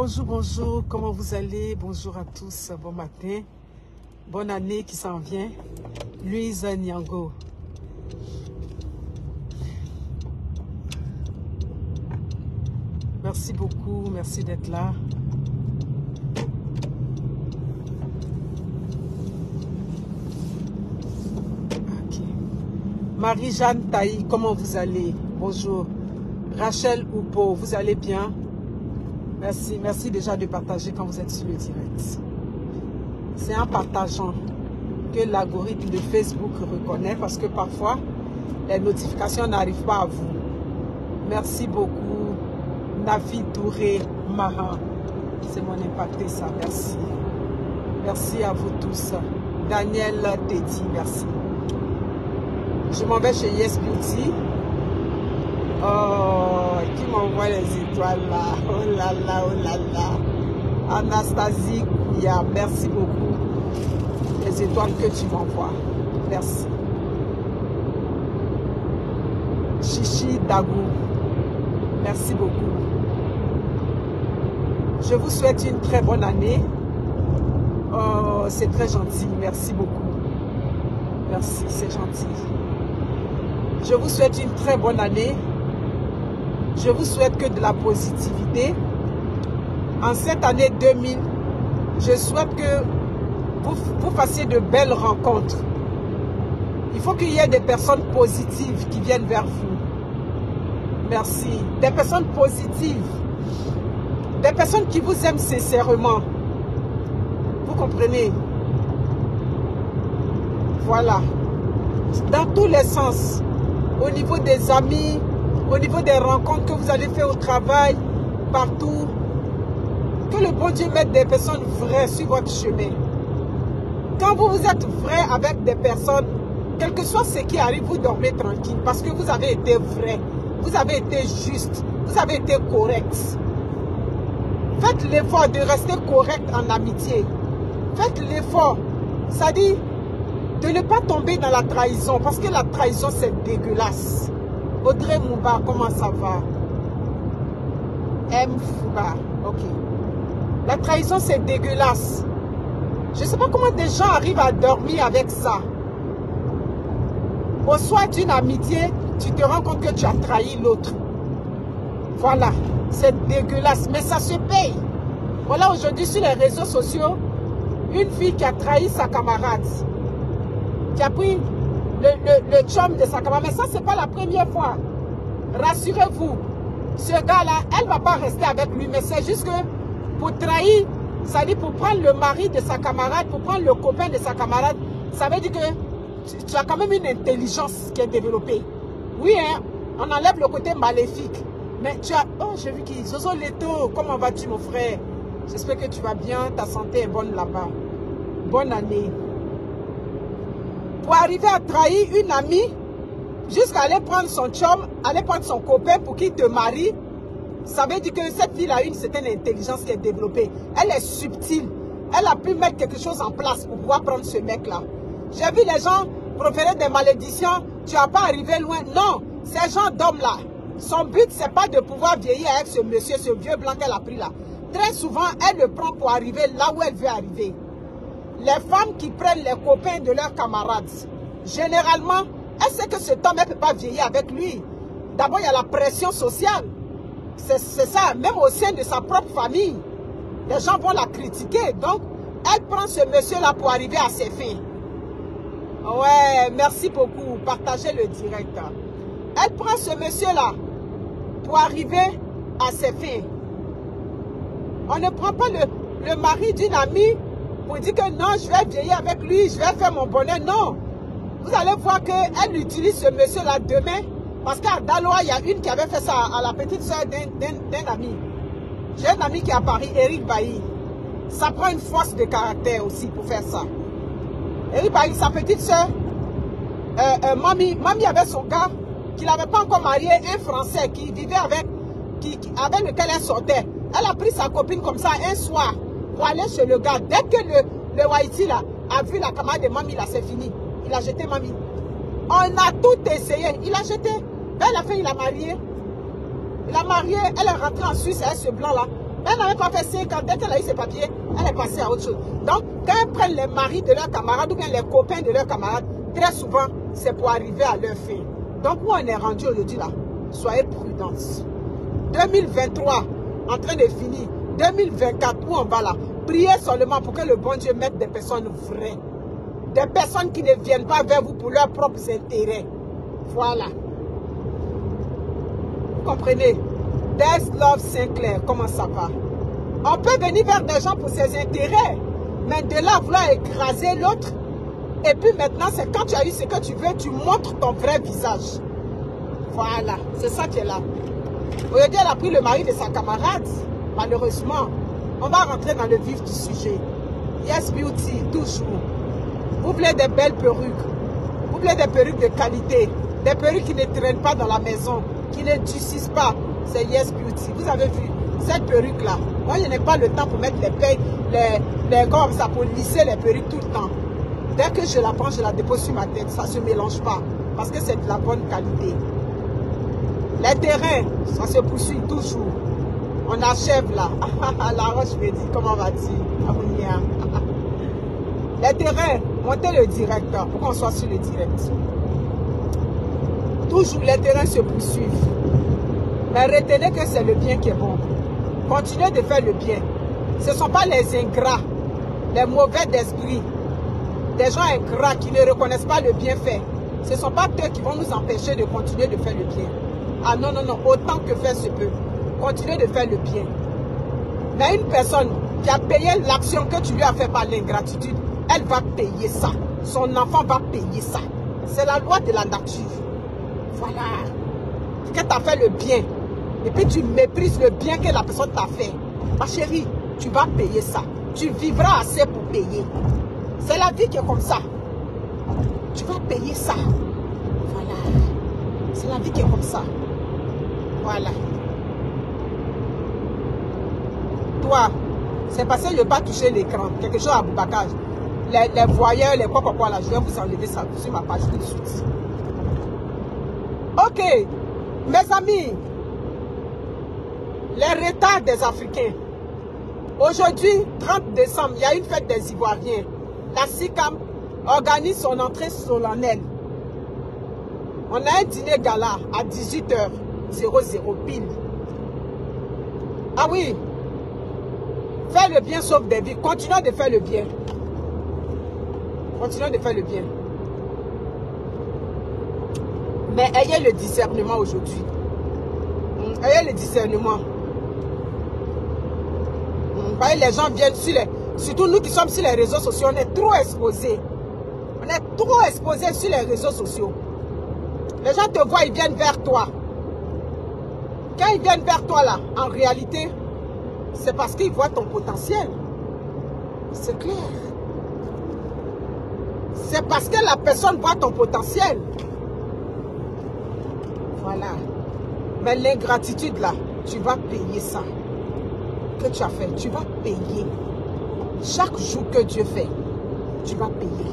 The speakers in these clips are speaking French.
Bonjour, bonjour, comment vous allez? Bonjour à tous, bon matin, bonne année qui s'en vient. Louise Nyango. Merci beaucoup, merci d'être là. Okay. Marie-Jeanne Taï, comment vous allez? Bonjour. Rachel Oupo, vous allez bien? Merci, merci déjà de partager quand vous êtes sur le direct. C'est en partageant que l'algorithme de Facebook reconnaît parce que parfois, les notifications n'arrivent pas à vous. Merci beaucoup, Navi Touré Maha. C'est mon impacté ça, merci. Merci à vous tous. Daniel Teddy, merci. Je m'en vais chez Yes Beauty. Oh, qui m'envoie les étoiles là. Oh là là, oh là là. Anastasie Kouya, merci beaucoup. Les étoiles que tu m'envoies. Merci. Chichi Dagou, merci beaucoup. Je vous souhaite une très bonne année. Oh, c'est très gentil, merci beaucoup. Merci, c'est gentil. Je vous souhaite une très bonne année. Je vous souhaite que de la positivité. En cette année 2000, je souhaite que vous fassiez de belles rencontres. Il faut qu'il y ait des personnes positives qui viennent vers vous. Merci. Des personnes positives. Des personnes qui vous aiment sincèrement. Vous comprenez? Voilà. Dans tous les sens. Au niveau des amis, au niveau des rencontres que vous allez faire au travail, partout. Que le bon Dieu mette des personnes vraies sur votre chemin. Quand vous êtes vrai avec des personnes, quel que soit ce qui arrive, vous dormez tranquille parce que vous avez été vrai, vous avez été juste, vous avez été correct. Faites l'effort de rester correct en amitié. Faites l'effort, c'est-à-dire de ne pas tomber dans la trahison parce que la trahison c'est dégueulasse. Audrey Mouba, comment ça va? M. Fouba, ok. La trahison c'est dégueulasse. Je ne sais pas comment des gens arrivent à dormir avec ça. Au soir d'une amitié, tu te rends compte que tu as trahi l'autre. Voilà, c'est dégueulasse, mais ça se paye. Voilà, aujourd'hui sur les réseaux sociaux, une fille qui a trahi sa camarade, qui a pris le chum de sa camarade. Mais ça, ce n'est pas la première fois. Rassurez-vous, ce gars-là, elle ne va pas rester avec lui, mais c'est juste que pour trahir, ça dit pour prendre le mari de sa camarade, pour prendre le copain de sa camarade, ça veut dire que tu as quand même une intelligence qui est développée. Oui, hein, on enlève le côté maléfique. Mais tu as... Oh, j'ai vu qui? Zozo Leto, comment vas-tu mon frère? J'espère que tu vas bien, ta santé est bonne là-bas. Bonne année. Pour arriver à trahir une amie, jusqu'à aller prendre son chum, aller prendre son copain pour qu'il te marie, ça veut dire que cette fille a une certaine intelligence qui est développée. Elle est subtile. Elle a pu mettre quelque chose en place pour pouvoir prendre ce mec-là. J'ai vu les gens proférer des malédictions. Tu n'as pas arrivé loin. Non, ces gens d'hommes-là, son but, ce n'est pas de pouvoir vieillir avec ce monsieur, ce vieux blanc qu'elle a pris là. Très souvent, elle le prend pour arriver là où elle veut arriver. Les femmes qui prennent les copains de leurs camarades, généralement, elle sait que cet homme, elle ne peut pas vieillir avec lui. D'abord, il y a la pression sociale. C'est ça, même au sein de sa propre famille. Les gens vont la critiquer. Donc, elle prend ce monsieur-là pour arriver à ses fins. Ouais, merci beaucoup. Partagez le direct. Elle prend ce monsieur-là pour arriver à ses fins. On ne prend pas le mari d'une amie pour dire que non, je vais vieillir avec lui, je vais faire mon bonheur. Non. Vous allez voir qu'elle utilise ce monsieur-là demain. Parce qu'à Daloa, il y a une qui avait fait ça à la petite soeur d'un ami. J'ai un ami qui est à Paris, Eric Bailly. Ça prend une force de caractère aussi pour faire ça. Eric Bailly, sa petite soeur, Mamie avait son gars qui n'avait pas encore marié, un Français qui vivait avec lequel elle sortait. Elle a pris sa copine comme ça un soir pour aller chez le gars. Dès que le Haïti là a vu la camarade de Mamie, là c'est fini. Il a jeté Mamie. On a tout essayé. Il a jeté. À la fin, il a marié. Il a marié. Elle est rentrée en Suisse avec ce blanc-là. Elle n'avait pas fait 5 ans. Dès qu'elle a eu ses papiers, elle est passée à autre chose. Donc, quand elles prennent les maris de leurs camarades ou bien les copains de leurs camarades, très souvent, c'est pour arriver à leur fin. Donc, où on est rendu aujourd'hui là? Soyez prudents. 2023, en train de finir. 2024, où on va là? Priez seulement pour que le bon Dieu mette des personnes vraies. Des personnes qui ne viennent pas vers vous pour leurs propres intérêts. Voilà. Vous comprenez? There's Love Sinclair, comment ça va? On peut venir vers des gens pour ses intérêts, mais de là vouloir écraser l'autre. Et puis maintenant, c'est quand tu as eu ce que tu veux, tu montres ton vrai visage. Voilà, c'est ça qui est là. Aujourd'hui, elle a pris le mari de sa camarade. Malheureusement, on va rentrer dans le vif du sujet. Yes Beauty, toujours. Vous voulez des belles perruques. Vous voulez des perruques de qualité. Des perruques qui ne traînent pas dans la maison, qui ne durcissent pas. C'est Yes Beauty. Vous avez vu cette perruque-là. Moi, je n'ai pas le temps pour mettre les comme ça, pour lisser les perruques tout le temps. Dès que je la prends, je la dépose sur ma tête. Ça ne se mélange pas. Parce que c'est de la bonne qualité. Les terrains, ça se poursuit toujours. On achève là. La roche me dit, comment va-t-il? Les terrains, montez le direct pour qu'on soit sur le direct. Toujours les terrains se poursuivent. Mais retenez que c'est le bien qui est bon. Continuez de faire le bien. Ce ne sont pas les ingrats, les mauvais d'esprit, des gens ingrats qui ne reconnaissent pas le bienfait. Ce ne sont pas eux qui vont nous empêcher de continuer de faire le bien. Ah non, non, non, autant que faire se peut. Continuez de faire le bien. Mais une personne qui a payé l'action que tu lui as fait par l'ingratitude, elle va payer ça. Son enfant va payer ça. C'est la loi de la nature. Voilà. Que tu as fait le bien. Et puis tu méprises le bien que la personne t'a fait. Ma chérie, tu vas payer ça. Tu vivras assez pour payer. C'est la vie qui est comme ça. Tu vas payer ça. Voilà. C'est la vie qui est comme ça. Voilà. Toi, c'est parce que je ne vais pas toucher l'écran. Quelque chose à Boubacar. Les voyeurs, les quoi là, je vais vous enlever ça sur ma page tout de suite. Ok, mes amis, les retards des Africains. Aujourd'hui, 30 décembre, il y a une fête des Ivoiriens. La SICAM organise son entrée solennelle. On a un dîner gala à 18h00 pile. Ah oui, faire le bien sauve des vies. Continuez de faire le bien. Continuez de faire le bien. Mais ayez le discernement aujourd'hui. Ayez le discernement. Vous voyez, les gens viennent sur les... Surtout nous qui sommes sur les réseaux sociaux, on est trop exposés. On est trop exposés sur les réseaux sociaux. Les gens te voient, ils viennent vers toi. Quand ils viennent vers toi là, en réalité, c'est parce qu'ils voient ton potentiel. C'est clair. C'est parce que la personne voit ton potentiel. Voilà. Mais l'ingratitude là, tu vas payer ça. Que tu as fait, tu vas payer. Chaque jour que Dieu fait, tu vas payer.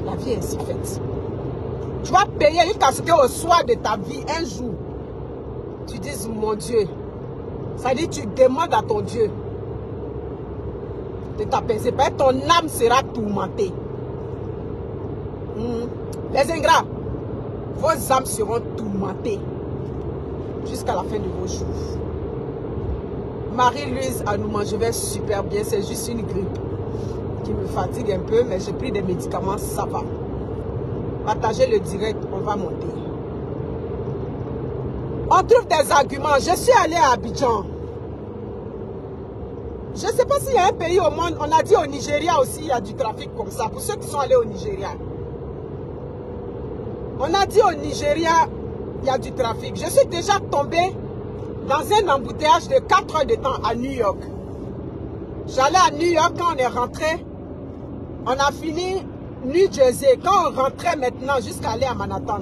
La vie est ainsi faite. Tu vas payer jusqu'à ce qu'au soir de ta vie, un jour, tu dises, mon Dieu. Ça dit, tu demandes à ton Dieu de t'apaiser. Parce que ton âme sera tourmentée. Les ingrats, vos âmes seront tourmentées jusqu'à la fin de vos jours. Marie-Louise Anouma, je vais super bien. C'est juste une grippe qui me fatigue un peu, mais j'ai pris des médicaments, ça va. Partagez le direct, on va monter. On trouve des arguments. Je suis allé à Abidjan. Je ne sais pas s'il y a un pays au monde. On a dit au Nigeria aussi, il y a du trafic comme ça. Pour ceux qui sont allés au Nigeria. On a dit au Nigeria, il y a du trafic. Je suis déjà tombé dans un embouteillage de 4 heures de temps à New York. J'allais à New York quand on est rentré. On a fini New Jersey. Quand on rentrait maintenant jusqu'à aller à Manhattan,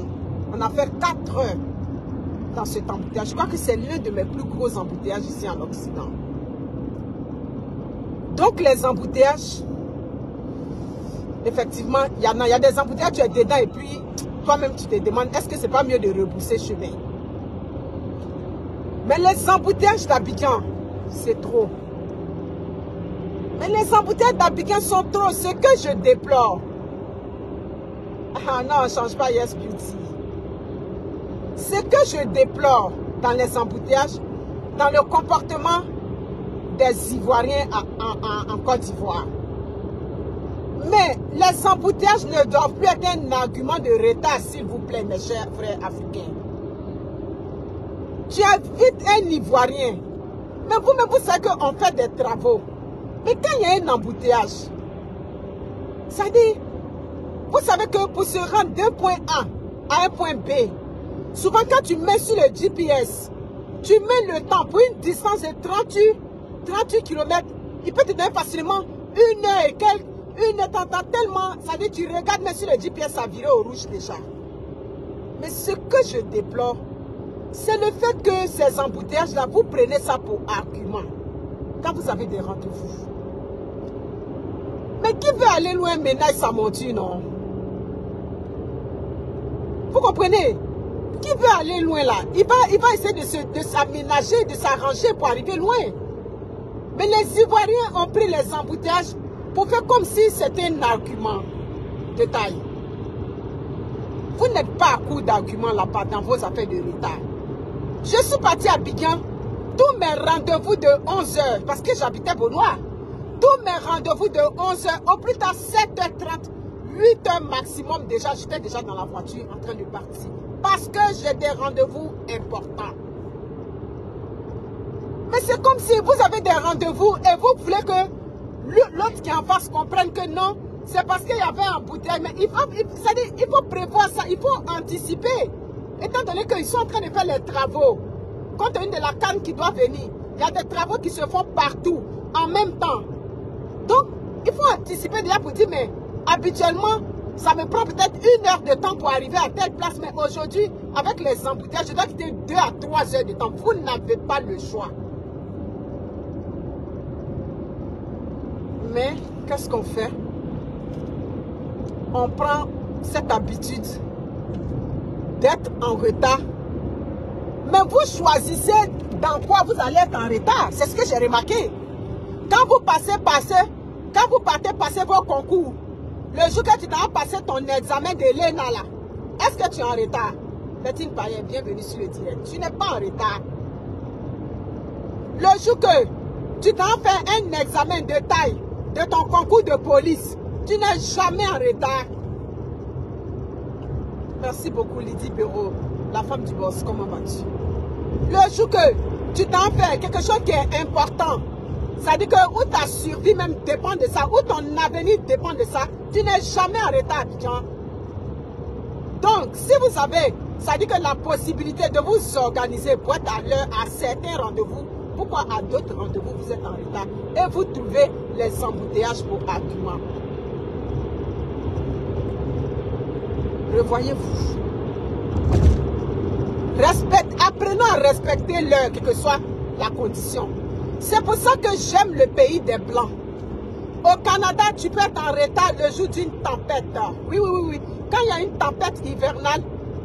on a fait 4 heures dans cet embouteillage. Je crois que c'est l'un de mes plus gros embouteillages ici en Occident. Donc les embouteillages, effectivement, il y a des embouteillages, tu es dedans et puis toi-même tu te demandes, est-ce que c'est pas mieux de rebousser chemin? Mais les embouteillages d'Abidjan, C'est trop. Mais les embouteillages d'Abidjan sont trop. Ce que je déplore. Ah non, on ne change pas Yes Beauty. Ce que je déplore dans les embouteillages, dans le comportement des Ivoiriens en Côte d'Ivoire. Mais les embouteillages ne doivent plus être un argument de retard, s'il vous plaît, mes chers frères africains. Tu invites un Ivoirien. Mais vous-même, vous savez qu'on fait des travaux. Mais quand il y a un embouteillage, ça dit, vous savez que pour se rendre d'un point A à un point B, souvent quand tu mets sur le GPS, tu mets le temps pour une distance de 38 km, il peut te donner facilement 1 heure et quelques, 1 heure tellement, ça dit, tu regardes mais sur le GPS, ça virait au rouge déjà. Mais ce que je déplore, c'est le fait que ces embouteillages-là, vous prenez ça pour argument quand vous avez des rendez-vous. Mais qui veut aller loin ménage sa monture, non? Vous comprenez? Qui veut aller loin là? Il va essayer de s'aménager, de s'arranger pour arriver loin. Mais les Ivoiriens ont pris les embouteillages pour faire comme si c'était un argument de taille. Vous n'êtes pas à court d'arguments là-bas dans vos affaires de retard. Je suis parti à Abidjan, tous mes rendez-vous de 11 h, parce que j'habitais Beaunois, tous mes rendez-vous de 11 h, au plus tard 7h30, 8 h maximum déjà, j'étais déjà dans la voiture en train de partir. Parce que j'ai des rendez-vous importants. Mais c'est comme si vous avez des rendez-vous et vous voulez que l'autre qui est en face comprenne que non, c'est parce qu'il y avait un embouteillage. Mais il faut prévoir ça, il faut anticiper. Étant donné qu'ils sont en train de faire les travaux, compte tenu de la canne qui doit venir, il y a des travaux qui se font partout, en même temps. Donc, il faut anticiper déjà pour dire, mais habituellement, ça me prend peut-être 1 heure de temps pour arriver à telle place. Mais aujourd'hui, avec les embouteillages, je dois quitter 2 à 3 heures de temps. Vous n'avez pas le choix. Mais, qu'est-ce qu'on fait? On prend cette habitude d'être en retard. Mais vous choisissez dans quoi vous allez être en retard. C'est ce que j'ai remarqué. Quand vous partez passer vos concours, le jour que tu dois passer ton examen de l'ENA là, est-ce que tu es en retard? Betty Payen, bienvenue sur le direct. Tu n'es pas en retard. Le jour que tu dois faire un examen de taille de ton concours de police, tu n'es jamais en retard. Merci beaucoup Lydie Béraud, la femme du boss, comment vas-tu? Le jour que tu t'en fais quelque chose qui est important, ça dit que où ta survie même dépend de ça, où ton avenir dépend de ça, tu n'es jamais en retard, Abidjan. Donc, si vous avez, ça dit que la possibilité de vous organiser pour être à l'heure à certains rendez-vous, pourquoi à d'autres rendez-vous vous êtes en retard et vous trouvez les embouteillages pour argument? Revoyez-vous. Apprenons à respecter l'heure, quelle que soit la condition. C'est pour ça que j'aime le pays des Blancs. Au Canada, tu peux être en retard le jour d'une tempête. Oui, oui, oui, oui. Quand il y a une tempête hivernale,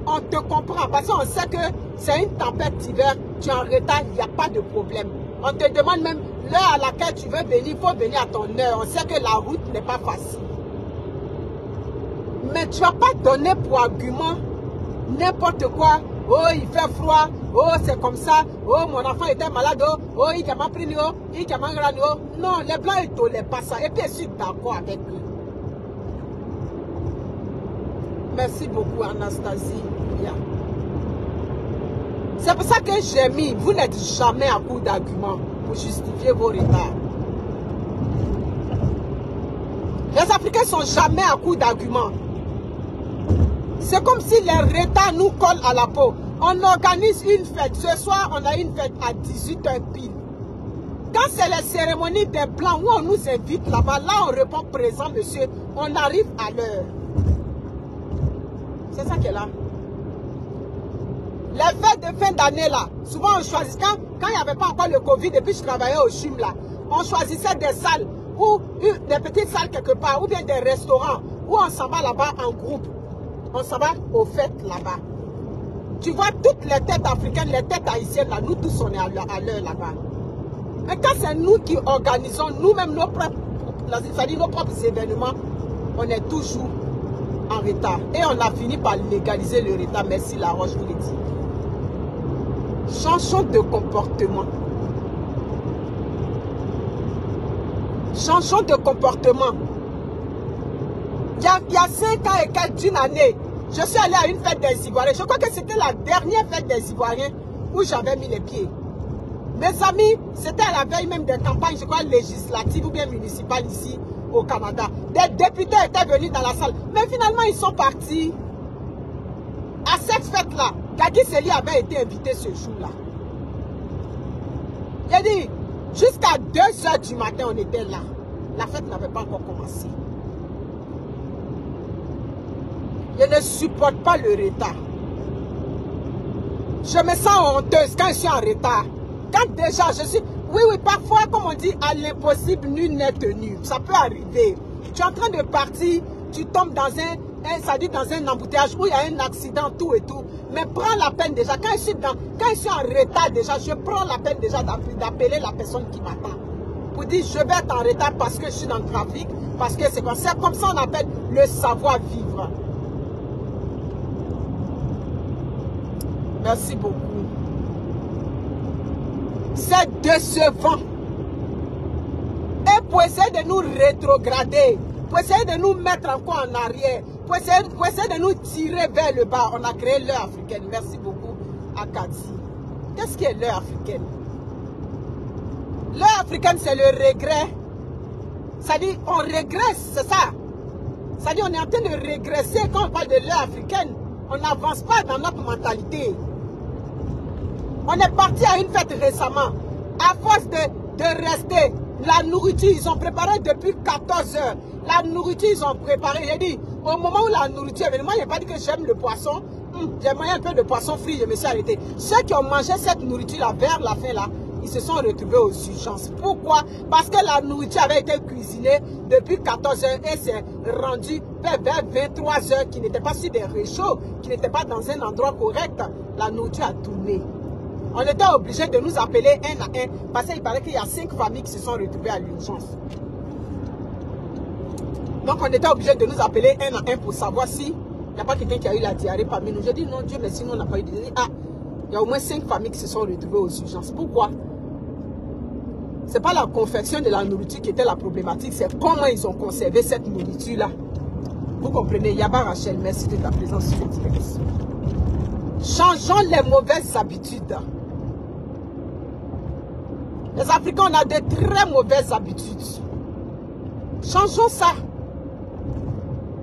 on te comprend. Parce qu'on sait que c'est une tempête d'hiver, tu es en retard, il n'y a pas de problème. On te demande même l'heure à laquelle tu veux venir, il faut venir à ton heure. On sait que la route n'est pas facile. Mais tu n'as pas donné pour argument n'importe quoi. Oh, il fait froid. Oh, c'est comme ça. Oh, mon enfant était malade. Oh, il m'a pris. Oh, il m'a pris. Non, les Blancs, ils ne tolèrent pas ça. Et puis, je suis d'accord avec eux. Merci beaucoup, Anastasie. Yeah. C'est pour ça que j'ai mis, vous n'êtes jamais à court d'arguments pour justifier vos retards. Les Africains ne sont jamais à court d'arguments. C'est comme si les retards nous collent à la peau. On organise une fête. Ce soir, on a une fête à 18 h pile. Quand c'est les cérémonies des Blancs où on nous invite là-bas, là on répond présent, monsieur. On arrive à l'heure. C'est ça qui est là. Les fêtes de fin d'année là, souvent on choisit, quand il n'y avait pas encore le Covid et puis je travaillais au CHUM là, on choisissait des salles, ou des petites salles quelque part, ou bien des restaurants, où on s'en va là-bas en groupe. On s'en va aux fêtes là-bas. Tu vois toutes les têtes africaines, les têtes haïtiennes là, nous tous on est à l'heure là-bas. Mais quand c'est nous qui organisons nous-mêmes nos propres événements, on est toujours en retard. Et on a fini par légaliser le retard. Merci Laroche, je vous l'ai dit. Changeons de comportement. Changeons de comportement. Il y a 5 ans et quelques d'une année, je suis allé à une fête des Ivoiriens. Je crois que c'était la dernière fête des Ivoiriens où j'avais mis les pieds. Mes amis, c'était à la veille même des campagnes, je crois, législatives ou bien municipales ici au Canada. Des députés étaient venus dans la salle. Mais finalement, ils sont partis. À cette fête-là, Gadi Seli avait été invité ce jour-là. Il a dit, jusqu'à 2 h du matin, on était là. La fête n'avait pas encore commencé. Je ne supporte pas le retard. Je me sens honteuse quand je suis en retard. Quand déjà je suis... Oui, parfois, comme on dit, à l'impossible, nul n'est tenu. Ça peut arriver. Tu es en train de partir, tu tombes dans dans un embouteillage où il y a un accident, tout et tout. Mais prends la peine déjà. Quand je suis en retard déjà, je prends la peine déjà d'appeler la personne qui m'attend. Pour dire, je vais être en retard parce que je suis dans le trafic. Parce que c'est comme ça on appelle le savoir-vivre. Merci beaucoup. C'est décevant. Et pour essayer de nous rétrograder, pour essayer de nous mettre encore en arrière, pour essayer de nous tirer vers le bas, on a créé l'heure africaine. Merci beaucoup à Kati. Qu'est-ce qui est l'heure africaine? L'heure africaine, c'est le regret. Ça dit, on régresse, c'est ça. Ça dit, on est en train de régresser quand on parle de l'heure africaine. On n'avance pas dans notre mentalité. On est parti à une fête récemment. À force de rester, la nourriture, ils ont préparé depuis 14 heures. La nourriture, ils ont préparé. J'ai dit, au moment où la nourriture est venue, moi, je n'ai pas dit que j'aime le poisson. J'ai mangé un peu de poisson frit, je me suis arrêté. Ceux qui ont mangé cette nourriture-là, vers la fin, là, ils se sont retrouvés aux urgences. Pourquoi? Parce que la nourriture avait été cuisinée depuis 14 heures et c'est rendu vers 23 heures, qui n'était pas sur des réchauds, qui n'était pas dans un endroit correct. La nourriture a tourné. On était obligé de nous appeler un à un parce qu'il paraît qu'il y a 5 familles qui se sont retrouvées à l'urgence. Donc on était obligé de nous appeler un à un pour savoir si il n'y a pas quelqu'un qui a eu la diarrhée parmi nous. Je dis non, Dieu merci, nous on n'a pas eu de diarrhée. Ah, il y a au moins 5 familles qui se sont retrouvées aux urgences. Pourquoi? Ce n'est pas la confection de la nourriture qui était la problématique, c'est comment ils ont conservé cette nourriture-là. Vous comprenez? Yaba Rachel, merci de ta présence sur le direct. Changeons les mauvaises habitudes. Les Africains, on a de très mauvaises habitudes. Changeons ça.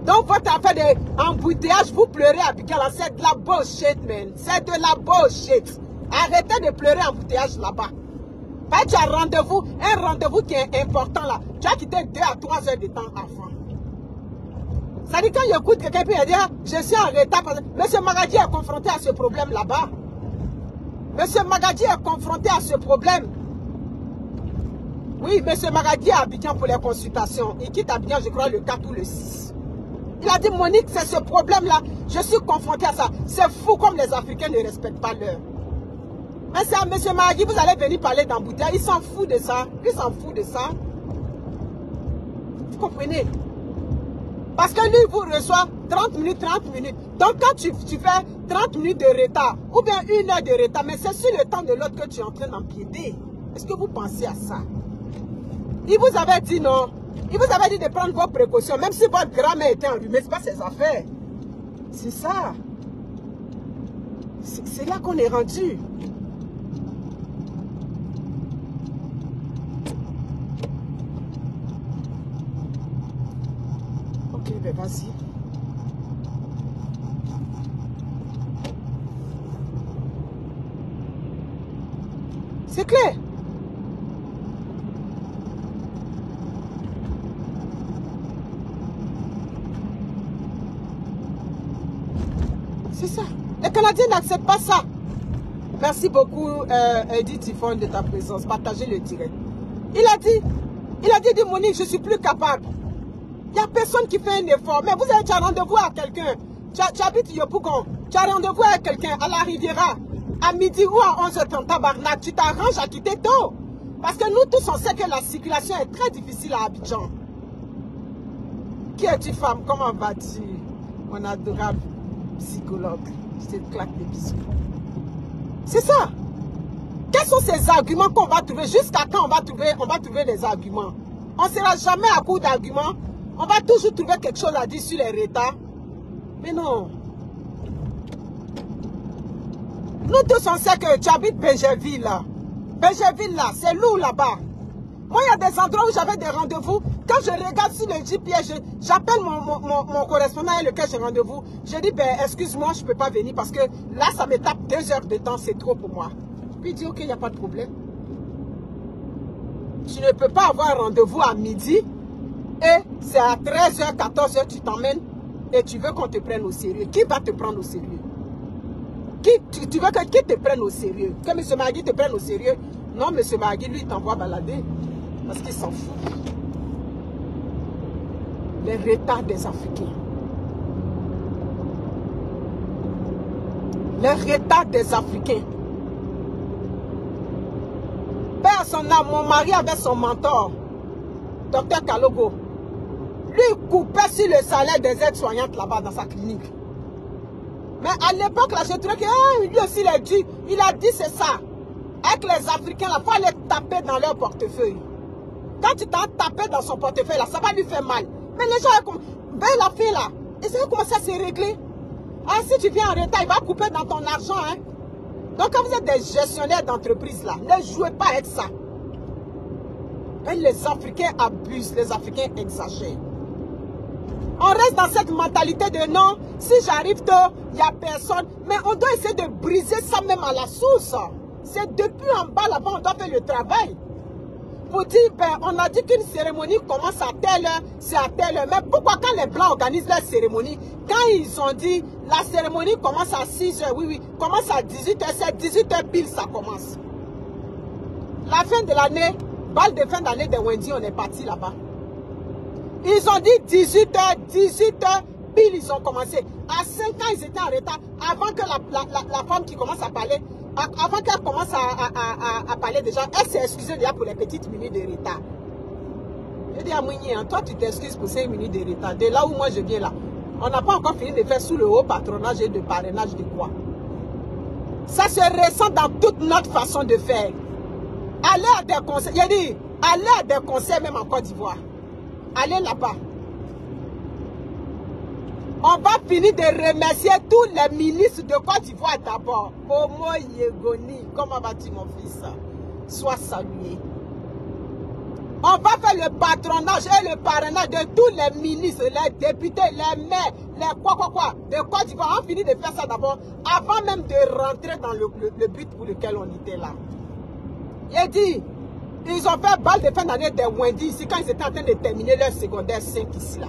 Donc, votre affaire d'embouteillage, vous pleurez à Abidjan, c'est de la bullshit, man. C'est de la bullshit. Arrêtez de pleurer en embouteillage là-bas. Tu as un rendez-vous qui est important là. Tu as quitté 2 à 3 heures de temps avant. Ça dit quand j'écoute quelqu'un peut dire, je suis en retard. Monsieur Magadi est confronté à ce problème là-bas. Monsieur Magadi est confronté à ce problème. Oui, Monsieur Magadi est à Abidjan pour les consultations. Il quitte Abidjan, je crois, le 4 ou le 6. Il a dit, Monique, c'est ce problème-là. Je suis confronté à ça. C'est fou comme les Africains ne respectent pas l'heure. Mais c'est à Monsieur Magadi, vous allez venir parler d'embouteillage. Il s'en fout de ça. Il s'en fout de ça. Vous comprenez? Parce que lui, il vous reçoit 30 minutes. Donc, quand tu fais 30 minutes de retard, ou bien 1 heure de retard, mais c'est sur le temps de l'autre que tu es en train d'empiéter. Est-ce que vous pensez à ça? Il vous avait dit non. Il vous avait dit de prendre vos précautions. Même si votre grand-mère était enrhumée, ce n'est pas ses affaires. C'est ça. C'est là qu'on est rendu. Ok, ben vas-y. C'est clair. C'est ça. Les Canadiens n'acceptent pas ça. Merci beaucoup, Edith Tifon, de ta présence. Partagez le direct. Il a dit, Monique, je suis plus capable. Il n'y a personne qui fait un effort. Mais tu as rendez-vous à quelqu'un. Tu habites Yopougon. Tu as rendez-vous avec quelqu'un à la Riviera. À midi ou à 11h30, tabarnak. Tu t'arranges à quitter tôt. Parce que nous tous, on sait que la circulation est très difficile à Abidjan. Qui es-tu, femme? Comment vas-tu? Mon adorable psychologue. Je te claque des bisous. C'est ça. Quels sont ces arguments qu'on va trouver? Jusqu'à quand on va trouver les arguments? On ne sera jamais à court d'arguments. On va toujours trouver quelque chose à dire sur les retards. Mais non. Nous tous, on sait que tu habites Benjerville, là. Benjerville, là, c'est lourd là-bas. Moi, il y a des endroits où j'avais des rendez-vous. Quand je regarde sur le GPS, j'appelle mon correspondant avec lequel j'ai rendez-vous. Je dis, ben, excuse-moi, je ne peux pas venir parce que là, ça me tape 2 heures de temps, c'est trop pour moi. Puis il dit, ok, il n'y a pas de problème. Tu ne peux pas avoir rendez-vous à midi et c'est à 13h, 14h, tu t'emmènes et tu veux qu'on te prenne au sérieux. Qui va te prendre au sérieux? Tu veux qui te prenne au sérieux? Que M. Magui te prenne au sérieux? Non, M. Magui, lui, il t'envoie balader. Parce qu'il s'en fout. Les retards des Africains. Les retards des Africains. Père son âme, mon mari avait son mentor, Dr Kalogo. Lui, il coupait sur le salaire des aides-soignantes là-bas dans sa clinique. Mais à l'époque, là, je trouvais que lui aussi, il a dit c'est ça. Avec les Africains, il faut aller taper dans leur portefeuille. Quand tu t'as tapé dans son portefeuille, là, ça va lui faire mal. Mais les gens, ben la fille là, et ça va commencer à se régler. Ah, si tu viens en retard, il va couper dans ton argent. Hein. Donc, quand vous êtes des gestionnaires d'entreprise là, ne jouez pas avec ça. Et les Africains abusent, les Africains exagèrent. On reste dans cette mentalité de non, si j'arrive tôt, il n'y a personne. Mais on doit essayer de briser ça même à la source. C'est depuis en bas là-bas, on doit faire le travail. Pour dire, ben, on a dit qu'une cérémonie commence à telle heure, c'est à telle heure. Mais pourquoi quand les Blancs organisent leur cérémonie, quand ils ont dit la cérémonie commence à 6 heures, oui, commence à 18 heures, c'est 18 heures pile, ça commence. La fin de l'année, balle de fin d'année de Wendy, on est parti là-bas. Ils ont dit 18 heures, pile, ils ont commencé. À 5 ans, ils étaient en retard. Avant que la femme qui commence à parler, avant qu'elle commence à parler déjà, elle s'est excusée déjà pour les petites minutes de retard. Je dis à Mouni, hein, toi tu t'excuses pour 5 minutes de retard. De là où moi je viens là, on n'a pas encore fini de faire sous le haut patronage et de parrainage de quoi. Ça se ressent dans toute notre façon de faire. Allez à des conseils, j'ai dit, allez à des conseils même en Côte d'Ivoire. Allez là-bas. On va finir de remercier tous les ministres de Côte d'Ivoire d'abord. Omo Yegoni, comment vas-tu mon fils? Sois salué. On va faire le patronage et le parrainage de tous les ministres, les députés, les maires, les quoi, de Côte d'Ivoire. On finit de faire ça d'abord, avant même de rentrer dans le but pour lequel on était là. Il dit, ils ont fait balle de fin d'année des Wendy ici quand ils étaient en train de terminer leur secondaire 5 ici là.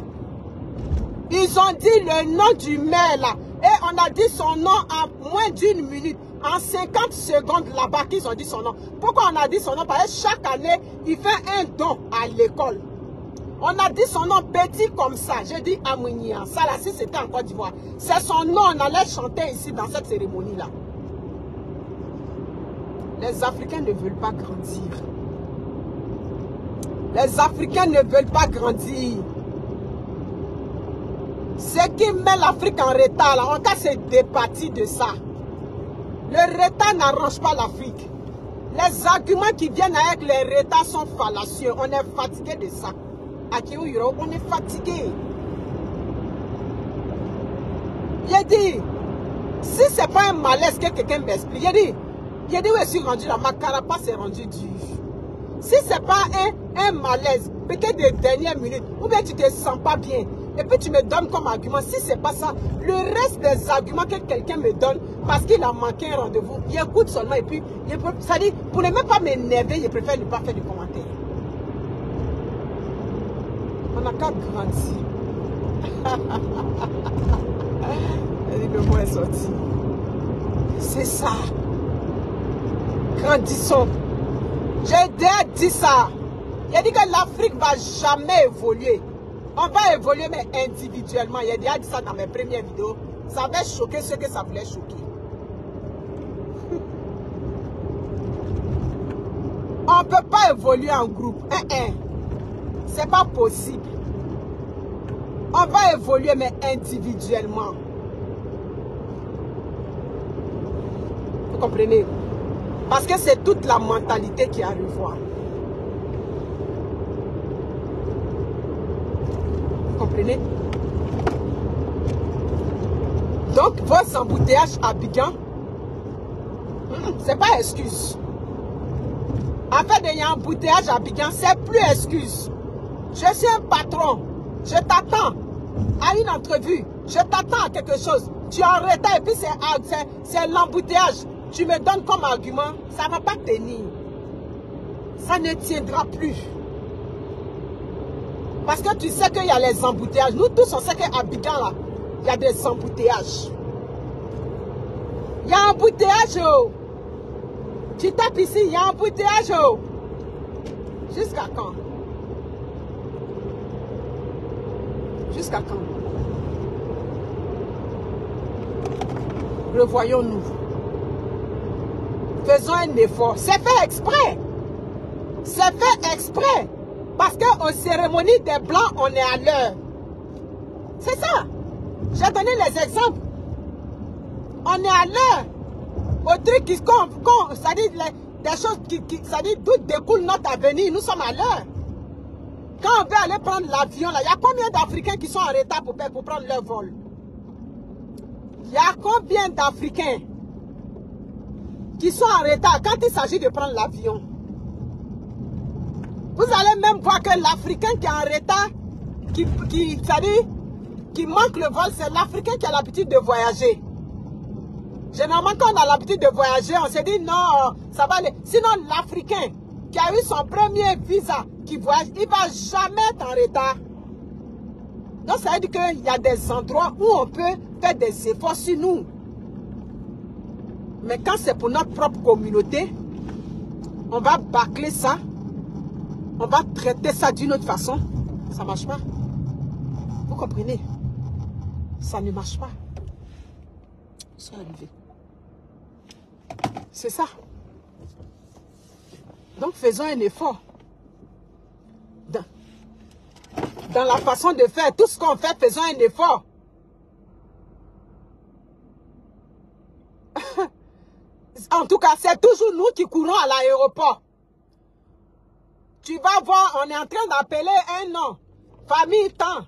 Ils ont dit le nom du maire là. Et on a dit son nom en moins d'1 minute. En 50 secondes là-bas qu'ils ont dit son nom. Pourquoi on a dit son nom? Parce que chaque année, il fait un don à l'école. On a dit son nom petit comme ça. J'ai dit Amounia. Ça là, si c'était en Côte d'Ivoire. C'est son nom, on allait chanter ici dans cette cérémonie-là. Les Africains ne veulent pas grandir. Les Africains ne veulent pas grandir. Ce qui met l'Afrique en retard, là, on s'est départi de ça. Le retard n'arrange pas l'Afrique. Les arguments qui viennent avec les retards sont fallacieux. On est fatigué de ça. À Kiyouro, on est fatigué. Il dit, si ce n'est pas un malaise que quelqu'un m'explique, il dit où je suis rendu là, ma carapace est rendue dure. Si ce n'est pas un malaise, peut-être des dernières minutes, ou bien tu ne te sens pas bien, et puis tu me donnes comme argument, si ce n'est pas ça, le reste des arguments que quelqu'un me donne, parce qu'il a manqué un rendez-vous, il écoute seulement, et puis, ça dit, pour ne même pas m'énerver, il préfère ne pas faire de commentaires. On n'a qu'à grandir. Le mot est sorti. C'est ça. Grandissons. J'ai déjà dit ça. Il a dit que l'Afrique ne va jamais évoluer. On va évoluer, mais individuellement. Il a déjà dit ça dans mes premières vidéos. Ça avait choqué ceux que ça voulait choquer. On On ne peut pas évoluer en groupe. C'est pas possible. On va évoluer, mais individuellement. Vous comprenez? Parce que c'est toute la mentalité qui a à revoir. Vous comprenez? Donc, vos embouteillages à Abidjan, c'est pas excuse. En fait, il y a un embouteillage à Abidjan, c'est plus excuse. Je suis un patron. Je t'attends à une entrevue. Je t'attends à quelque chose. Tu es en retard et puis c'est l'embouteillage. Tu me donnes comme argument. Ça ne va pas tenir. Ça ne tiendra plus. Parce que tu sais qu'il y a les embouteillages. Nous tous, on sait qu'à Abidjan, là, il y a des embouteillages. Il y a un embouteillage. Oh. Tu tapes ici, il y a un embouteillage. Oh. Jusqu'à quand? Jusqu'à quand? Revoyons-nous. Faisons un effort. C'est fait exprès. C'est fait exprès. Parce qu'aux cérémonies des Blancs, on est à l'heure. C'est ça. J'ai donné les exemples. On est à l'heure. Au truc qui ça dit des choses ça dit d'où découle notre avenir. Nous sommes à l'heure. Quand on veut aller prendre l'avion, il y a combien d'Africains qui sont en retard pour prendre leur vol? Il y a combien d'Africains qui sont en retard quand il s'agit de prendre l'avion? Vous allez même voir que l'Africain qui est en retard, qui manque le vol, c'est l'Africain qui a l'habitude de voyager. Généralement, quand on a l'habitude de voyager, on se dit non, ça va aller. Sinon, l'Africain qui a eu son premier visa, qui voyage, il ne va jamais être en retard. Donc, ça veut dire qu'il y a des endroits où on peut faire des efforts sur nous. Mais quand c'est pour notre propre communauté, on va bâcler ça. On va traiter ça d'une autre façon. Ça ne marche pas. Vous comprenez? Ça ne marche pas. C'est arrivé. C'est ça. Donc, faisons un effort. Dans la façon de faire, tout ce qu'on fait, faisons un effort. En tout cas, c'est toujours nous qui courons à l'aéroport. Tu vas voir, on est en train d'appeler un nom. Famille Tan,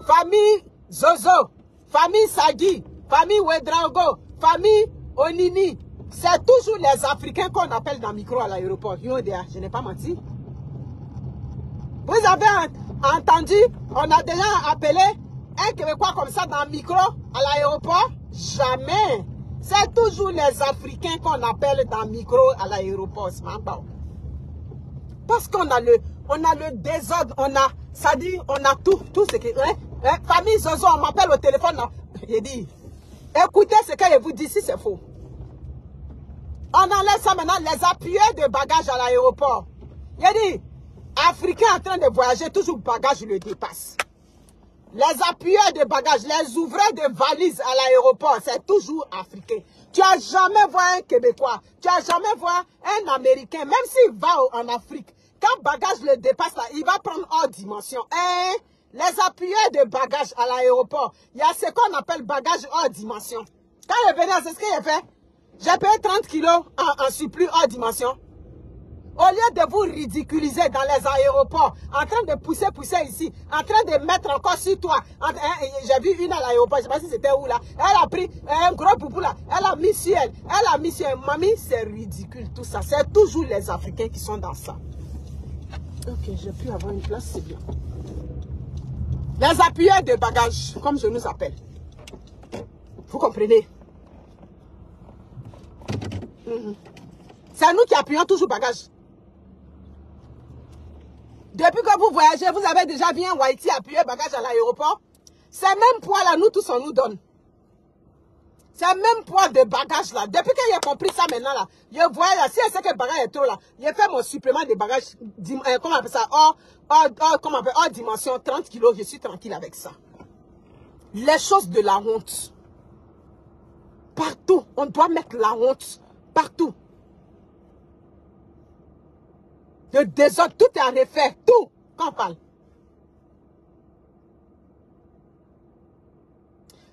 famille Zozo, famille Sagi, famille Ouedraogo, famille Onini. C'est toujours les Africains qu'on appelle dans le micro à l'aéroport. Je n'ai pas menti. Vous avez entendu, on a déjà appelé un Québécois comme ça dans le micro à l'aéroport? Jamais. C'est toujours les Africains qu'on appelle dans le micro à l'aéroport. Parce qu'on a le désordre, ça dit, on a tout ce qui... famille Zozo, on m'appelle au téléphone. Il dit, écoutez ce que je vous dis, si c'est faux. On enlève ça maintenant, les appuyeurs de bagages à l'aéroport. Il dit, Africains en train de voyager, toujours bagage le dépasse. Les appuyeurs de bagages, les ouvreurs de valises à l'aéroport, c'est toujours africain. Tu n'as jamais vu un Québécois, tu n'as jamais vu un Américain, même s'il va en Afrique, quand bagage le dépasse, là, il va prendre hors dimension. Les appuyeurs de bagages à l'aéroport, il y a ce qu'on appelle bagage hors dimension. Quand il venait, c'est ce qu'il a fait. J'ai payé 30 kilos en surplus hors dimension. Au lieu de vous ridiculiser dans les aéroports, en train de pousser ici, en train de mettre encore sur toi. J'ai vu une à l'aéroport, je ne sais pas si c'était où là. Elle a pris un gros poupou là, elle a mis sur elle. Elle a mis sur elle. Mamie, c'est ridicule tout ça. C'est toujours les Africains qui sont dans ça. Ok, j'ai pu avoir une place, c'est bien. Les appuyeurs de bagages, comme je nous appelle. Vous comprenez? C'est nous qui appuyons toujours bagages. Depuis que vous voyagez, vous avez déjà vu un Whitey appuyer bagage à l'aéroport. C'est même poids là, nous tous on nous donne. C'est même poids de bagage là. Depuis que j'ai compris ça maintenant là, je vois là, si je sais que le bagage est trop là, j'ai fait mon supplément de bagage, comment on appelle ça, hors dimension, 30 kilos, je suis tranquille avec ça. Les choses de la honte. Partout, on doit mettre la honte. Partout. de désordre, tout est à refaire, tout, quand on parle.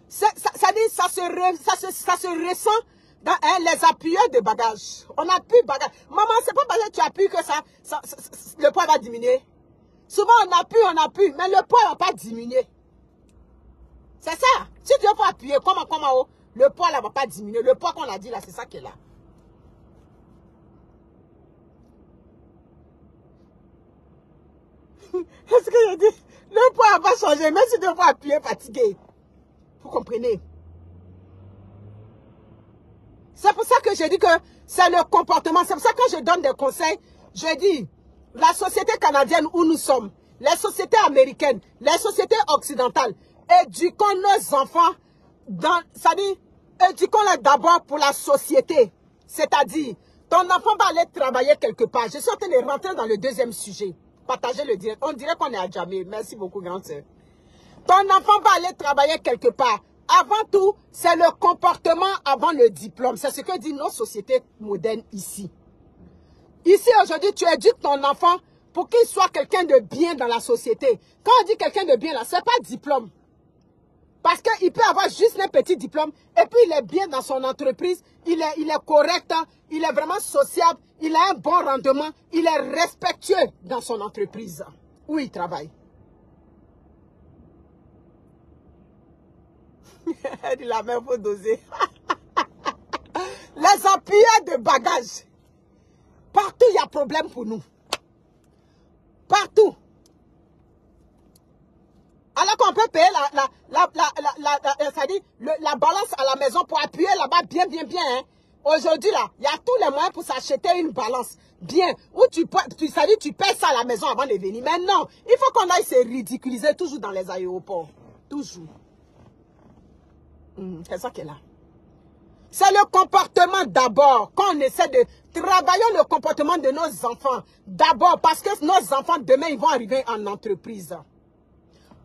Ça se ressent dans les appuyeurs de bagages. On appuie bagage. Maman, c'est pas parce que tu appuies que le poids va diminuer. Souvent, on appuie, mais le poids ne va pas diminuer. C'est ça. Si tu veux appuyer, comme en haut, le poids ne va pas diminuer. Le poids qu'on a dit là, c'est ça qui est là. Est-ce que j'ai dit, le poids va changer, même si tu veux appuyer fatigué. Vous comprenez? C'est pour ça que je dis que c'est le comportement. C'est pour ça que quand je donne des conseils, je dis, la société canadienne où nous sommes, les sociétés américaines, les sociétés occidentales, éduquons nos enfants, c'est-à-dire, éduquons-les d'abord pour la société. C'est-à-dire, ton enfant va aller travailler quelque part. Je suis en train de rentrer dans le deuxième sujet. Partager le direct. On dirait qu'on est à jamais. Merci beaucoup, grande sœur. Ton enfant va aller travailler quelque part. Avant tout, c'est le comportement avant le diplôme. C'est ce que disent nos sociétés modernes ici. Ici, aujourd'hui, tu éduques ton enfant pour qu'il soit quelqu'un de bien dans la société. Quand on dit quelqu'un de bien, là, ce n'est pas diplôme. Parce qu'il peut avoir juste un petit diplôme et puis il est bien dans son entreprise, il est correct, il est vraiment sociable, il a un bon rendement, il est respectueux dans son entreprise où il travaille. Elle dit la main, il faut doser. Les appuyeurs de bagages. Partout, il y a problème pour nous. Partout. Alors qu'on peut payer la balance à la maison pour appuyer là-bas bien. Hein. Aujourd'hui, là, il y a tous les moyens pour s'acheter une balance bien. Où tu payes ça à la maison avant de venir. Mais non, il faut qu'on aille se ridiculiser toujours dans les aéroports. Toujours. C'est ça qui est là. C'est le comportement d'abord. Quand on essaie de travailler le comportement de nos enfants. D'abord, parce que nos enfants, demain, ils vont arriver en entreprise.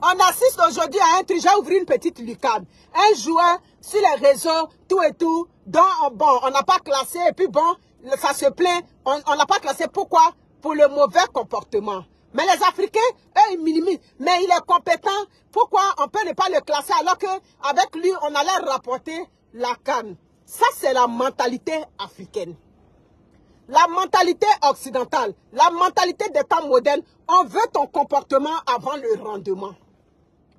On assiste aujourd'hui à un truc, j'ai ouvert une petite lucarne. Un joueur sur les réseaux, tout et tout, dont, bon, on n'a pas classé, et puis bon, ça se plaint, on n'a pas classé. Pourquoi? Pour le mauvais comportement. Mais les Africains, eux, ils minimisent. Mais il est compétent. Pourquoi on peut ne pas le classer alors qu'avec lui, on allait rapporter la canne? Ça, c'est la mentalité africaine. La mentalité occidentale, la mentalité des temps modernes, on veut ton comportement avant le rendement.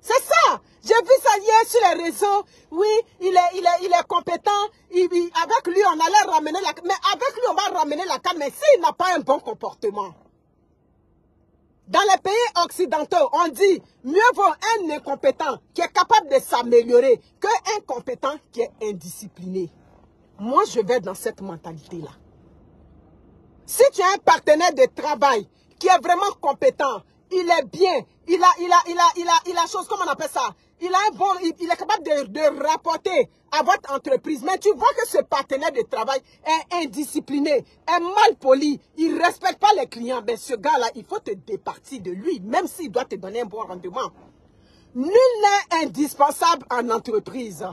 C'est ça. J'ai vu ça hier sur les réseaux. Oui, il est compétent. Avec lui, on allait ramener la canne. Mais avec lui, on va ramener la canne. Mais s'il n'a pas un bon comportement. Dans les pays occidentaux, on dit mieux vaut un incompétent qui est capable de s'améliorer qu'un compétent qui est indiscipliné. Moi, je vais dans cette mentalité-là. Si tu as un partenaire de travail qui est vraiment compétent, il est bien, il a chose, comment on appelle ça? Il est capable de rapporter à votre entreprise. Mais tu vois que ce partenaire de travail est indiscipliné, est mal poli, il ne respecte pas les clients. Ben ce gars-là, il faut te départir de lui, même s'il doit te donner un bon rendement. Nul n'est indispensable en entreprise.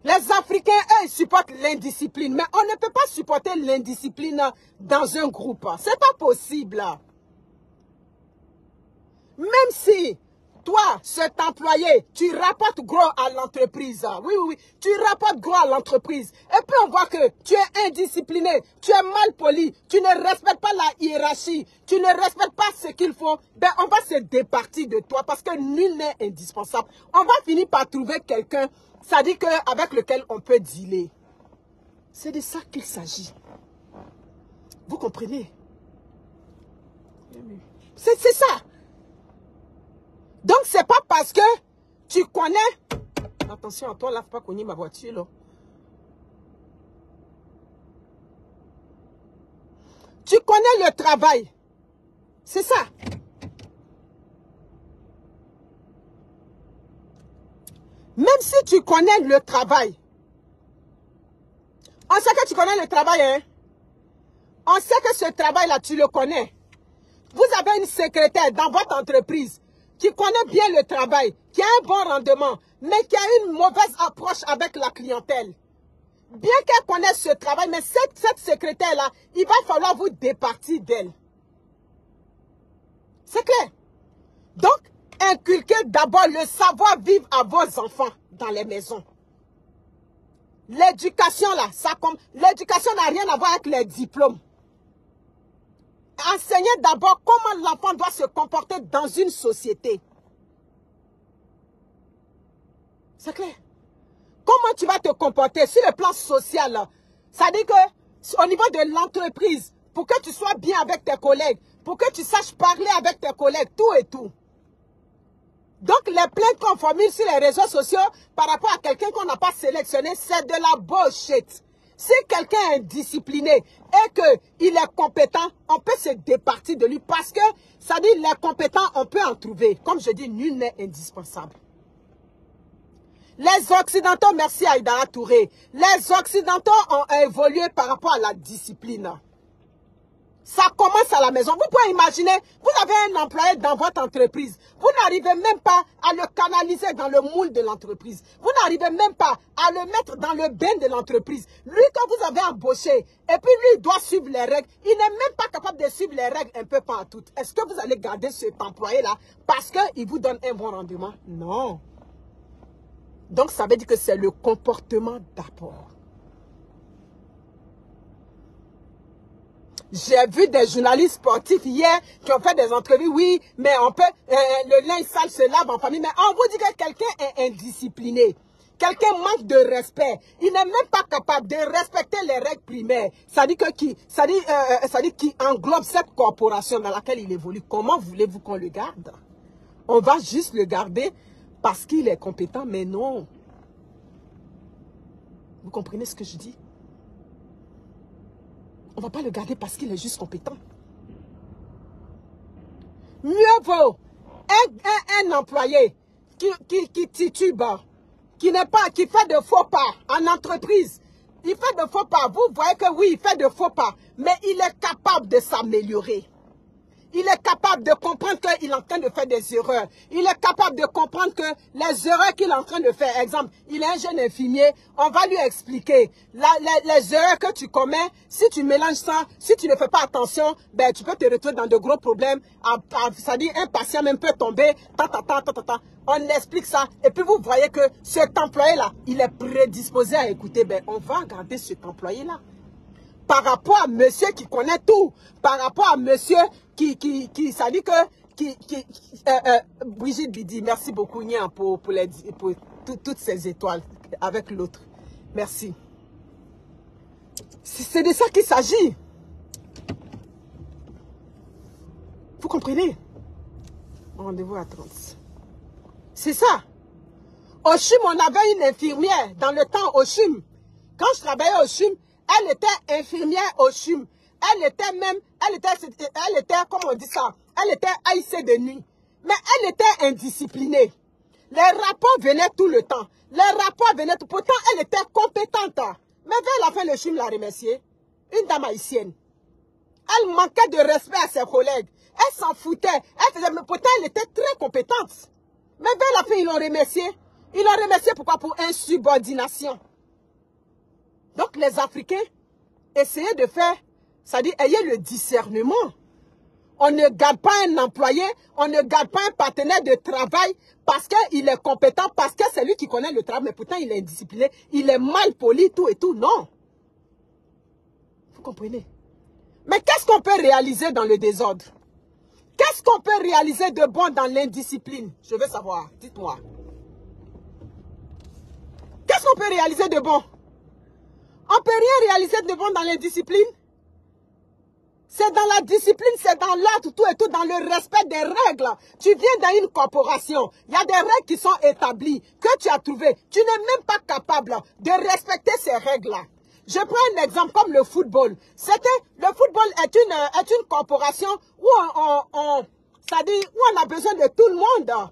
Les Africains, eux, ils supportent l'indiscipline. Mais on ne peut pas supporter l'indiscipline dans un groupe. Ce n'est pas possible. Même si, toi, cet employé, tu rapportes gros à l'entreprise. Oui. Tu rapportes gros à l'entreprise. Et puis on voit que tu es indiscipliné, tu es mal poli, tu ne respectes pas la hiérarchie, tu ne respectes pas ce qu'il faut. Ben, on va se départir de toi parce que nul n'est indispensable. On va finir par trouver quelqu'un, ça dit avec lequel on peut dealer. C'est de ça qu'il s'agit. Vous comprenez? C'est ça. Donc, c'est pas parce que tu connais... Attention à toi, là, faut pas cogner ma voiture, là. Tu connais le travail. C'est ça. Même si tu connais le travail. On sait que tu connais le travail, hein. On sait que ce travail-là, tu le connais. Vous avez une secrétaire dans votre entreprise qui connaît bien le travail, qui a un bon rendement, mais qui a une mauvaise approche avec la clientèle. bien qu'elle connaisse ce travail, mais cette secrétaire-là, il va falloir vous départir d'elle. C'est clair. Donc, inculquez d'abord le savoir-vivre à vos enfants dans les maisons. L'éducation, là, l'éducation n'a rien à voir avec les diplômes. Enseignez d'abord comment l'enfant doit se comporter dans une société. C'est clair. Comment tu vas te comporter sur le plan social, là? Ça dit que, au niveau de l'entreprise, pour que tu sois bien avec tes collègues, pour que tu saches parler avec tes collègues, tout et tout. Donc, les plaintes qu'on formule sur les réseaux sociaux par rapport à quelqu'un qu'on n'a pas sélectionné, c'est de la bullshit. Si quelqu'un est indiscipliné et qu'il est compétent, on peut se départir de lui parce que, ça dit, les compétents, on peut en trouver. Comme je dis, nul n'est indispensable. Les Occidentaux, merci à Aïdara Touré, les Occidentaux ont évolué par rapport à la discipline. Ça commence à la maison. Vous pouvez imaginer, vous avez un employé dans votre entreprise. Vous n'arrivez même pas à le canaliser dans le moule de l'entreprise. Vous n'arrivez même pas à le mettre dans le bain de l'entreprise. Lui, quand vous avez embauché, et puis lui, il doit suivre les règles, il n'est même pas capable de suivre les règles un peu partout. Est-ce que vous allez garder cet employé-là parce qu'il vous donne un bon rendement? Non. Donc, ça veut dire que c'est le comportement d'abord. J'ai vu des journalistes sportifs hier qui ont fait des entrevues. Oui, mais on peut, le linge sale se lave en famille. Mais on vous dit que quelqu'un est indiscipliné. Quelqu'un manque de respect. Il n'est même pas capable de respecter les règles primaires. Ça dit qu'il englobe cette corporation dans laquelle il évolue. Comment voulez-vous qu'on le garde? On va juste le garder parce qu'il est compétent, mais non. Vous comprenez ce que je dis? On ne va pas le garder parce qu'il est juste compétent. Mieux vaut un employé qui titube, qui fait de faux pas en entreprise. Il fait de faux pas. Vous voyez que oui, il fait de faux pas. Mais il est capable de s'améliorer. Il est capable de comprendre qu'il est en train de faire des erreurs. Il est capable de comprendre que les erreurs qu'il est en train de faire, exemple, il est un jeune infirmier, on va lui expliquer les erreurs que tu commets. Si tu mélanges ça, si tu ne fais pas attention, ben, tu peux te retrouver dans de gros problèmes. C'est-à-dire, un patient même peut tomber. On explique ça. Et puis, vous voyez que cet employé-là, il est prédisposé à écouter. Ben, on va garder cet employé-là. Par rapport à monsieur qui connaît tout, par rapport à monsieur ça dit que, Brigitte Bidi, merci beaucoup, Nia, pour toutes ces étoiles avec l'autre. Merci. C'est de ça qu'il s'agit. Vous comprenez? Rendez-vous à 30. C'est ça. Au CHUM, on avait une infirmière dans le temps au CHUM. Quand je travaillais au CHUM, elle était infirmière au CHUM. Elle était, comment on dit ça? Elle était haïssée de nuit. Mais elle était indisciplinée. Les rapports venaient tout le temps. Les rapports venaient tout. Pourtant, elle était compétente. Mais vers la fin, le CHUM l'a remerciée. Une dame haïtienne. Elle manquait de respect à ses collègues. Elle s'en foutait. Mais pourtant, elle était très compétente. Mais vers la fin, ils l'ont remerciée. Ils l'ont remerciée pourquoi? Pour insubordination. Donc, les Africains, essayez de faire, c'est-à-dire, ayez le discernement. On ne garde pas un employé, on ne garde pas un partenaire de travail parce qu'il est compétent, parce que c'est lui qui connaît le travail, mais pourtant il est indiscipliné, il est mal poli, tout et tout. Non. Vous comprenez? Mais qu'est-ce qu'on peut réaliser dans le désordre? Qu'est-ce qu'on peut réaliser de bon dans l'indiscipline? Je veux savoir, dites-moi. Qu'est-ce qu'on peut réaliser de bon? On ne peut rien réaliser de bon dans l'indiscipline. C'est dans la discipline, c'est dans l'ordre, tout et tout, dans le respect des règles. Tu viens dans une corporation, il y a des règles qui sont établies, que tu as trouvées. Tu n'es même pas capable de respecter ces règles-là. Je prends un exemple comme le football. Le football est une corporation où on a besoin de tout le monde.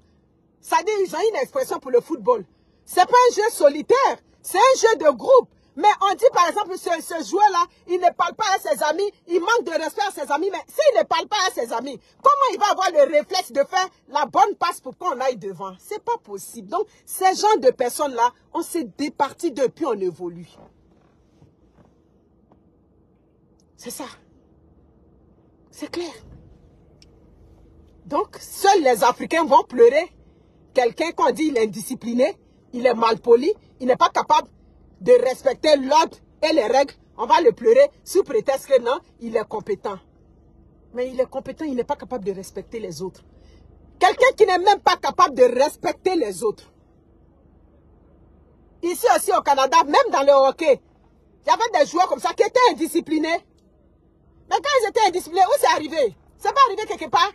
C'est-à-dire, ils ont une expression pour le football. Ce n'est pas un jeu solitaire, c'est un jeu de groupe. Mais on dit par exemple, ce joueur-là, il ne parle pas à ses amis, il manque de respect à ses amis, mais s'il ne parle pas à ses amis, comment il va avoir le réflexe de faire la bonne passe pour qu'on aille devant? C'est pas possible. Donc, ces genres de personnes-là, on s'est départis depuis, on évolue. C'est ça. C'est clair. Donc, seuls les Africains vont pleurer quelqu'un qu'on dit il est indiscipliné, il est malpoli, il n'est pas capable de respecter l'ordre et les règles. On va le pleurer sous prétexte que non, il est compétent. Mais il est compétent, il n'est pas capable de respecter les autres. Quelqu'un qui n'est même pas capable de respecter les autres. Ici aussi au Canada, même dans le hockey, il y avait des joueurs comme ça qui étaient indisciplinés. Mais quand ils étaient indisciplinés, où c'est arrivé? C'est pas arrivé quelque part.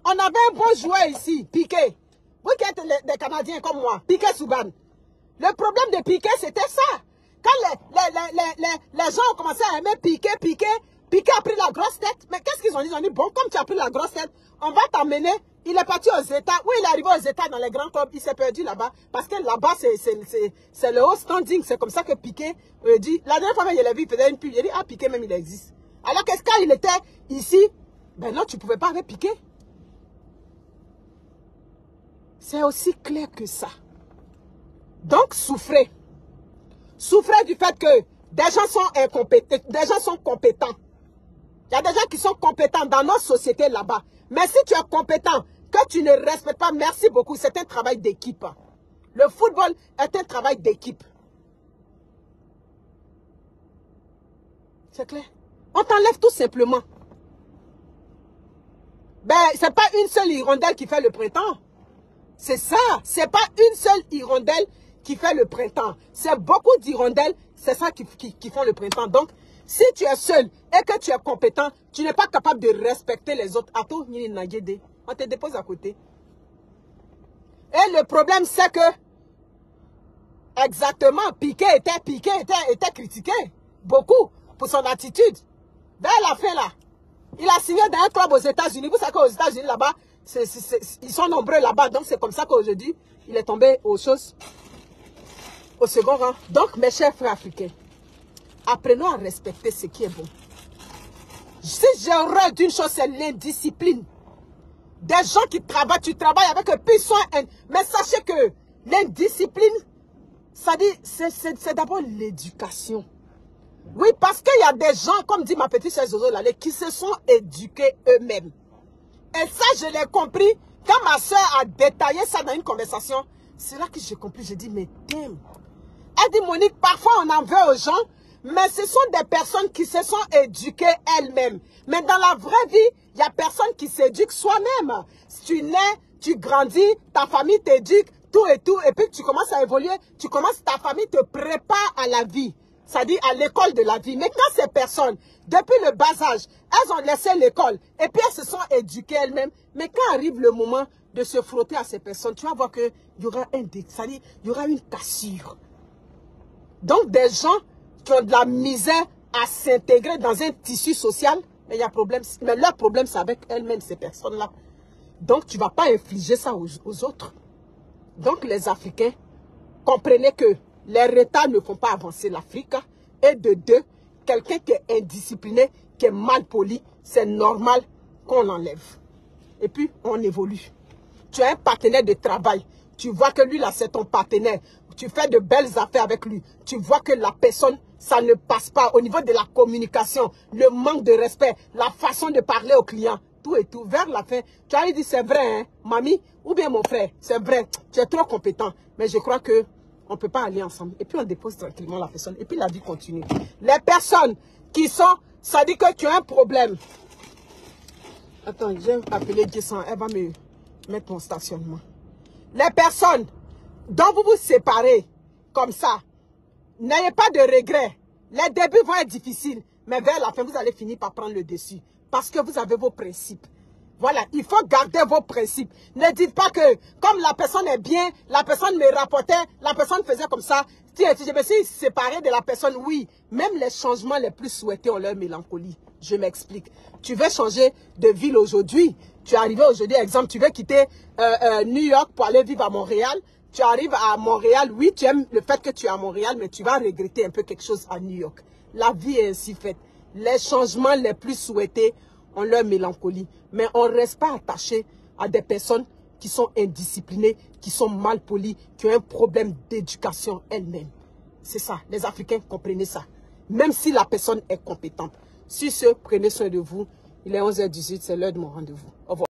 On avait un bon joueur ici, Piqué. Vous qui êtes des Canadiens comme moi, Piqué Souban. Le problème de Piqué, c'était ça. Quand les gens ont commencé à aimer Piqué a pris la grosse tête. Mais qu'est-ce qu'ils ont dit? Ils ont dit, bon, comme tu as pris la grosse tête, on va t'emmener. Il est parti aux États. Oui, il est arrivé aux États dans les grands clubs. Il s'est perdu là-bas. Parce que là-bas, c'est le haut standing. C'est comme ça que Piqué dit. La dernière fois, je l'ai vu, il faisait une pub. Il dit, ah, Piqué même, il existe. Alors que quand il était ici, ben non, tu ne pouvais pas avec Piqué. C'est aussi clair que ça. Donc, souffrez. Souffrez du fait que des gens sont incompétents, des gens sont compétents. Il y a des gens qui sont compétents dans nos sociétés là-bas. Mais si tu es compétent, que tu ne respectes pas, merci beaucoup, c'est un travail d'équipe. Le football est un travail d'équipe. C'est clair? On t'enlève tout simplement. Ben, c'est pas une seule hirondelle qui fait le printemps. C'est ça, c'est pas une seule hirondelle qui fait le printemps. C'est beaucoup d'hirondelles, c'est ça qui font le printemps. Donc, si tu es seul et que tu es compétent, tu n'es pas capable de respecter les autres. On te dépose à côté. Et le problème, c'est que, exactement, Piqué était critiqué beaucoup pour son attitude. Vers la fin, là, il a signé dans un club aux États-Unis. Vous savez qu'aux États-Unis, là-bas, ils sont nombreux là-bas. Donc, c'est comme ça qu'aujourd'hui, il est tombé aux choses, au second rang. Donc, mes chers frères africains, apprenons à respecter ce qui est bon. Si j'ai horreur d'une chose, c'est l'indiscipline. Des gens qui travaillent, tu travailles avec eux, puis ils sont... Mais sachez que l'indiscipline, ça dit, c'est d'abord l'éducation. Oui, parce qu'il y a des gens, comme dit ma petite sœur Zozo Lalé, qui se sont éduqués eux-mêmes. Et ça, je l'ai compris quand ma soeur a détaillé ça dans une conversation. C'est là que j'ai compris. J'ai dit, mais damn. Elle dit, Monique, parfois on en veut aux gens, mais ce sont des personnes qui se sont éduquées elles-mêmes. Mais dans la vraie vie, il n'y a personne qui s'éduque soi-même. Si tu nais, tu grandis, ta famille t'éduque, tout, et puis tu commences à évoluer, ta famille te prépare à la vie. C'est-à-dire à l'école de la vie. Mais quand ces personnes, depuis le bas âge, elles ont laissé l'école et puis elles se sont éduquées elles-mêmes. Mais quand arrive le moment de se frotter à ces personnes, tu vas voir qu'il y aura il y aura une cassure. Donc des gens qui ont de la misère à s'intégrer dans un tissu social, mais il y a problème. Mais leur problème, c'est avec elles-mêmes, ces personnes-là. Donc tu ne vas pas infliger ça aux autres. Donc les Africains, comprenez que les retards ne font pas avancer l'Afrique. Et de deux, quelqu'un qui est indiscipliné, qui est mal poli, c'est normal qu'on l'enlève. Et puis, on évolue. Tu as un partenaire de travail. Tu vois que lui, là, c'est ton partenaire. Tu fais de belles affaires avec lui. Tu vois que la personne, ça ne passe pas. Au niveau de la communication, le manque de respect, la façon de parler au client, tout et tout. Vers la fin, tu as dit, c'est vrai, hein, mamie, ou bien mon frère, c'est vrai, tu es trop compétent. Mais je crois que on ne peut pas aller ensemble. Et puis on dépose tranquillement la personne. Et puis la vie continue. Les personnes qui sont, ça dit que tu as un problème. Attends, j'ai appelé Gissan. Elle va me mettre mon stationnement. Les personnes dont vous vous séparez comme ça, n'ayez pas de regrets. Les débuts vont être difficiles. Mais vers la fin, vous allez finir par prendre le dessus. Parce que vous avez vos principes. Voilà, il faut garder vos principes. Ne dites pas que, comme la personne est bien, la personne me rapportait, la personne faisait comme ça. Si je me suis séparé de la personne, oui. Même les changements les plus souhaités ont leur mélancolie. Je m'explique. Tu veux changer de ville aujourd'hui. Tu es arrivé aujourd'hui, exemple, tu veux quitter New York pour aller vivre à Montréal. Tu arrives à Montréal, oui, tu aimes le fait que tu es à Montréal, mais tu vas regretter un peu quelque chose à New York. La vie est ainsi faite. Les changements les plus souhaités ont leur mélancolie. Mais on ne reste pas attaché à des personnes qui sont indisciplinées, qui sont mal polies, qui ont un problème d'éducation elles-mêmes. C'est ça, les Africains, comprenez ça. même si la personne est compétente. Sur ce, prenez soin de vous. Il est 11h18, c'est l'heure de mon rendez-vous. Au revoir.